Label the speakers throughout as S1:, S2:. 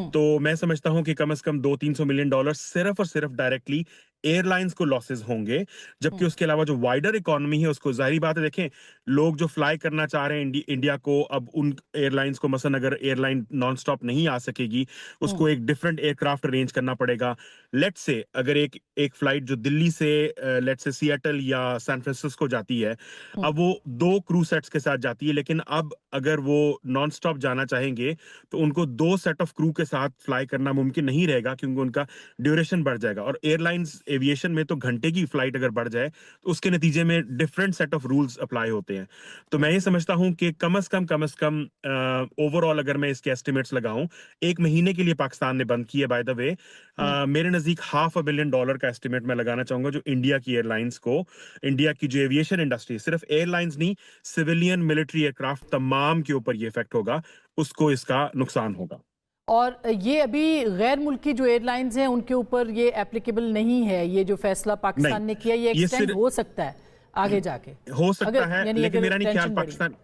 S1: तो मैं समझता हूं कि कम से कम 200-300 मिलियन डॉलर सिर्फ और सिर्फ डायरेक्टली एयरलाइंस को लॉसेस होंगे। जबकि
S2: हुँ,
S1: उसके अलावा जो वाइडर इकोनॉमी है उसको, जाहिर बात है, देखें, लोग जो फ्लाई करना चाह रहे हैं इंडिया को, अब उन एयरलाइंस को मसलन अगर एयरलाइन नॉन स्टॉप नहीं आ सकेगी,
S2: हुँ,
S1: उसको एक डिफरेंट एयरक्राफ्ट अरेंज करना पड़ेगा। लेट्स से अगर एक एक फ्लाइट जो दिल्ली से लेट्स से सिएटल या सैन फ्रांसिस्को जाती है,
S2: हुँ,
S1: अब वो 2 क्रू सेट्स के साथ जाती है, लेकिन अब अगर वो नॉन स्टॉप जाना चाहेंगे तो उनको 2 सेट ऑफ क्रू के साथ फ्लाई करना मुमकिन नहीं रहेगा, क्योंकि उनका ड्यूरेशन बढ़ जाएगा। और एयरलाइंस एविएशन में तो घंटे की फ्लाइट अगर बढ़ जाए तो उसके नतीजे में different set of rules apply होते हैं। तो मैं ये समझता हूं कि कम से कम ओवरऑल अगर मैं इसके एस्टिमेट्स लगाऊं, 1 महीने के लिए पाकिस्तान ने बंद की है, बाय द वे।
S2: हुँ।
S1: मेरे नजदीक $500 million का एस्टिमेट मैं लगाना चाहूंगा, जो इंडिया की एयरलाइंस को, इंडिया की जो एविएशन इंडस्ट्री, सिर्फ एयरलाइंस नहीं, सिविलियन मिलिट्री एयरक्राफ्ट तमाम के ऊपर ये इफेक्ट होगा, उसको इसका नुकसान होगा।
S2: और ये अभी गैर मुल्की जो एयरलाइंस हैं उनके ऊपर ये एप्लीकेबल नहीं है, ये जो फैसला
S1: नहीं,
S2: पाकिस्तान ने किया ये
S1: ये
S2: एक्सटेंड
S1: सिर्फ
S2: हो सकता है आगे जाके,
S1: हो सकता
S2: अगर
S1: है,
S2: यानी
S1: लेकिन
S2: अगर
S1: मेरा नहीं ख्याल
S2: टेंशन बढ़ी।
S1: पाकिस्तान।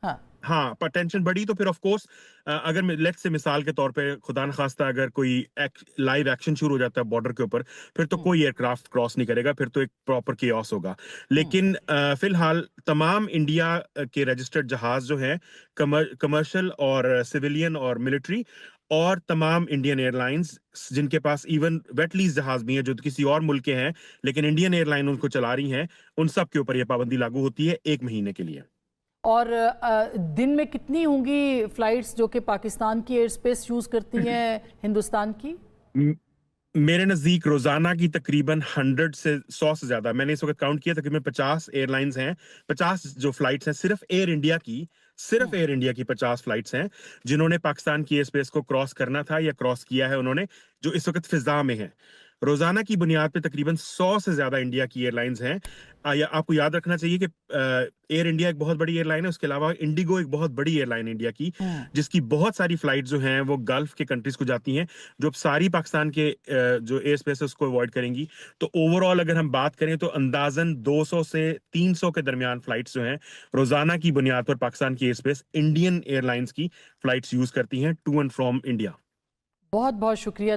S2: हाँ।
S1: हाँ, पर टेंशन बढ़ी तो फिर ऑफ कोर्स, अगर लेट्स से मिसाल के तौर पे, खुदा न खास्ता, अगर कोई लाइव एक्शन शुरू हो जाता है बॉर्डर के ऊपर, फिर तो
S2: हुँ,
S1: कोई एयरक्राफ्ट क्रॉस नहीं करेगा, फिर तो एक प्रॉपर केओस होगा।
S2: हुँ।
S1: लेकिन फिलहाल तमाम इंडिया के रजिस्टर्ड जहाज जो हैं, कमर्शियल और सिविलियन और मिलिट्री, और तमाम इंडियन एयरलाइंस जिनके पास इवन वेट लीज जहाज भी हैं जो किसी और मुल्क के हैं, लेकिन इंडियन एयरलाइन उनको चला रही हैं, उन सब के ऊपर यह पाबंदी लागू होती है 1 महीने के लिए।
S2: और दिन में कितनी होंगी फ्लाइट्स जो कि पाकिस्तान की एयर स्पेस यूज़ करती हैं हिंदुस्तान की?
S1: म- मेरे नजदीक रोजाना की तकरीबन 100 से 100 से ज्यादा, मैंने इस वक्त काउंट किया, तकरीबन 50 एयरलाइंस हैं, 50 जो फ्लाइट्स हैं, सिर्फ
S2: हुँ,
S1: एयर इंडिया की 50 फ्लाइट्स हैं जिन्होंने पाकिस्तान की एयर स्पेस को क्रॉस करना था या क्रॉस किया है उन्होंने, जो इस वक्त फिजा में है। रोजाना की बुनियाद पे तकरीबन 100 से ज्यादा इंडिया की एयरलाइंस हैं। आपको याद रखना चाहिए कि एयर इंडिया एक बहुत बड़ी एयरलाइन है, उसके अलावा इंडिगो एक बहुत बड़ी एयरलाइन इंडिया की,
S2: हुँ।
S1: जिसकी बहुत सारी फ्लाइट जो हैं वो गल्फ के कंट्रीज को जाती हैं, जो अब सारी पाकिस्तान के जो एयर स्पेस है उसको अवॉइड करेंगी। तो ओवरऑल अगर हम बात करें तो अंदाजन 200 से 300 के दरमियान फ्लाइट्स जो हैं रोजाना की बुनियाद पर पाकिस्तान की एयर स्पेस इंडियन एयरलाइंस की फ्लाइट्स यूज करती हैं टू एंड फ्रॉम इंडिया।
S2: बहुत-बहुत शुक्रिया।